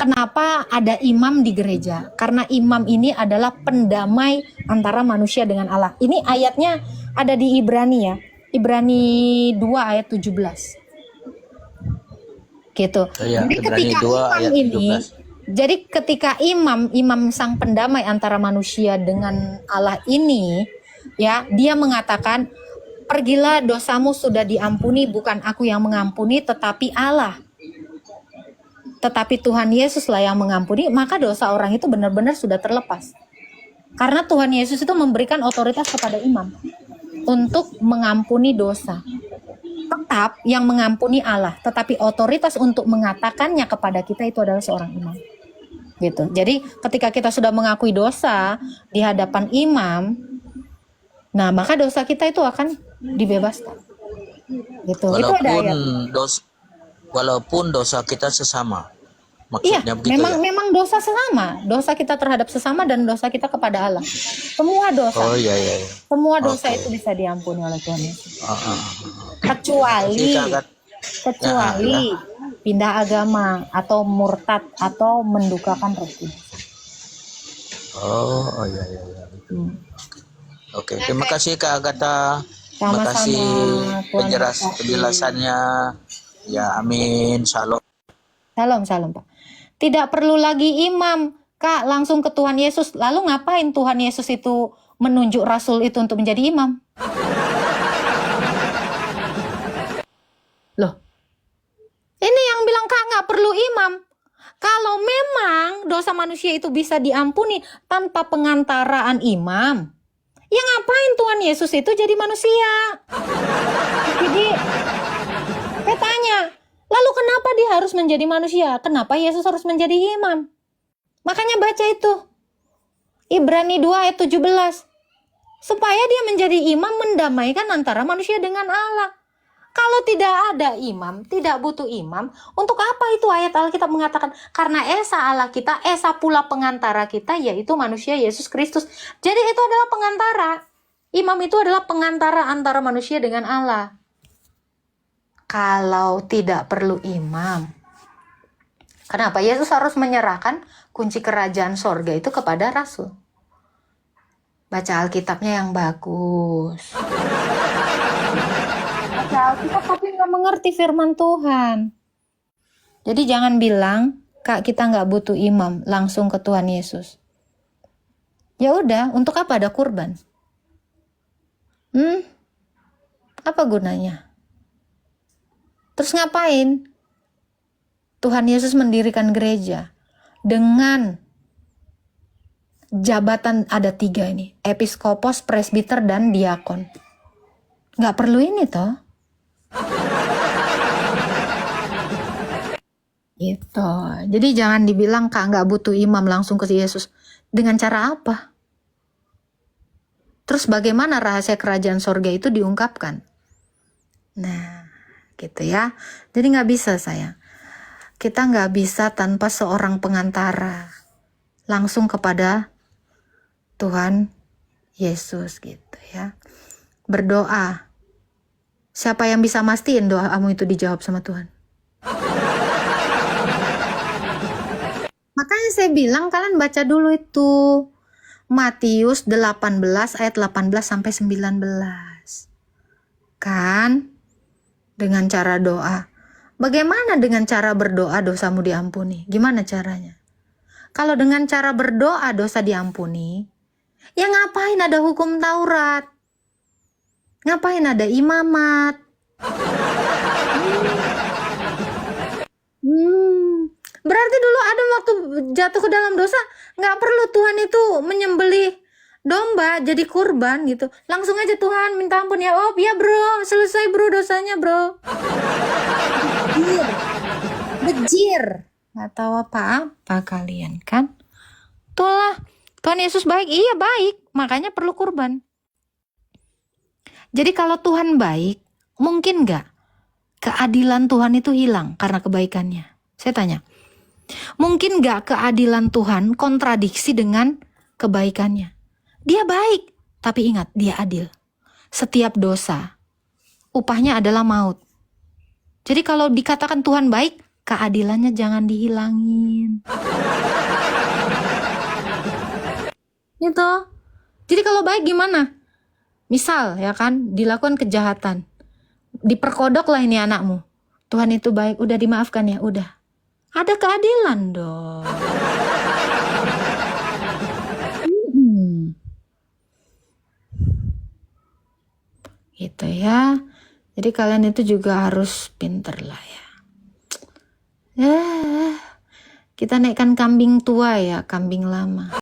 Kenapa ada imam di gereja? Karena imam ini adalah pendamai antara manusia dengan Allah. Ini ayatnya ada di Ibrani ya. Ibrani 2 ayat 17. Gitu. Ya, Jadi Ibrani ketika 2 imam ayat ini, 17. jadi ketika imam sang pendamai antara manusia dengan Allah ini, ya, dia mengatakan, "Pergilah, dosamu sudah diampuni, bukan aku yang mengampuni, tetapi Allah." Tetapi Tuhan Yesuslah yang mengampuni, maka dosa orang itu benar-benar sudah terlepas. Karena Tuhan Yesus itu memberikan otoritas kepada imam untuk mengampuni dosa. Tetap yang mengampuni Allah, tetapi otoritas untuk mengatakannya kepada kita itu adalah seorang imam. Gitu. Jadi ketika kita sudah mengakui dosa di hadapan imam, nah maka dosa kita itu akan dibebaskan. Gitu. Itu ada ayat. Walaupun dosa kita sesama. Iya, Maksudnya begitu ya? memang dosa sesama, dosa kita terhadap sesama dan dosa kita kepada Allah. Semua dosa. Oh iya. Semua dosa Oke. itu bisa diampuni oleh Tuhan Yesus. Ah. Kecuali Ya. pindah agama atau murtad atau mendukakan Roh Kudus. Oh iya. Oke, terima kasih Kak Agatha. Terima Sama-sama, kasih Tuhan memberkati. penjelasannya. Ya, amin. Shalom. Salam Pak. Tidak perlu lagi imam, Kak, langsung ke Tuhan Yesus. Lalu ngapain Tuhan Yesus itu menunjuk Rasul itu untuk menjadi imam? Loh, ini yang bilang Kak nggak perlu imam. Kalau memang dosa manusia itu bisa diampuni tanpa pengantaraan imam, ya ngapain Tuhan Yesus itu jadi manusia? Jadi, saya tanya, lalu kenapa dia harus menjadi manusia? Kenapa Yesus harus menjadi imam? Makanya baca itu. Ibrani 2 ayat 17. Supaya dia menjadi imam mendamaikan antara manusia dengan Allah. Kalau tidak ada imam, tidak butuh imam, untuk apa itu ayat Alkitab mengatakan? Karena Esa Allah kita, Esa pula pengantara kita, yaitu manusia Yesus Kristus. Jadi itu adalah pengantara. Imam itu adalah pengantara antara manusia dengan Allah. Kalau tidak perlu imam, kenapa Yesus harus menyerahkan kunci kerajaan sorga itu kepada Rasul? Baca Alkitabnya yang bagus. Baca Alkitab tapi nggak mengerti firman Tuhan. Jadi jangan bilang, Kak, kita nggak butuh imam, langsung ke Tuhan Yesus. Ya udah, untuk apa ada kurban? Apa gunanya? Terus ngapain? Tuhan Yesus mendirikan gereja dengan jabatan ada 3 ini, episkopos, presbiter, dan diakon. Nggak perlu ini toh. Gitu. Jadi jangan dibilang Kak nggak butuh imam, langsung ke Yesus. Dengan cara apa? Terus bagaimana rahasia kerajaan sorga itu diungkapkan? Nah, gitu ya. Jadi nggak bisa sayang. Kita nggak bisa tanpa seorang pengantara langsung kepada Tuhan Yesus gitu ya. Berdoa. Siapa yang bisa mastiin doamu itu dijawab sama Tuhan? Makanya saya bilang kalian baca dulu itu Matius 18 ayat 18 sampai 19. Kan? Dengan cara doa. Bagaimana dengan cara berdoa dosamu diampuni? Gimana caranya? Kalau dengan cara berdoa dosa diampuni, ya ngapain ada hukum Taurat? Ngapain ada imamat? Berarti dulu Adam waktu jatuh ke dalam dosa, nggak perlu Tuhan itu menyembelih domba jadi kurban gitu. Langsung aja Tuhan minta ampun ya. Oh ya bro, selesai bro dosanya bro. Bejir. Nggak tahu apa-apa kalian kan. Itulah Tuhan Yesus baik. Iya baik, makanya perlu kurban. Jadi kalau Tuhan baik, mungkin nggak keadilan Tuhan itu hilang karena kebaikannya? Saya tanya, mungkin nggak keadilan Tuhan kontradiksi dengan kebaikannya? Dia baik, tapi ingat dia adil. Setiap dosa, upahnya adalah maut. Jadi kalau dikatakan Tuhan baik, keadilannya jangan dihilangin. Gitu. Jadi kalau baik gimana? Misal ya kan, dilakukan kejahatan. Diperkodok lah ini anakmu. Tuhan itu baik, udah dimaafkan ya, udah. Ada keadilan dong. Gitu ya. Jadi kalian itu juga harus pinter lah ya. Kita naikkan kambing tua ya, kambing lama.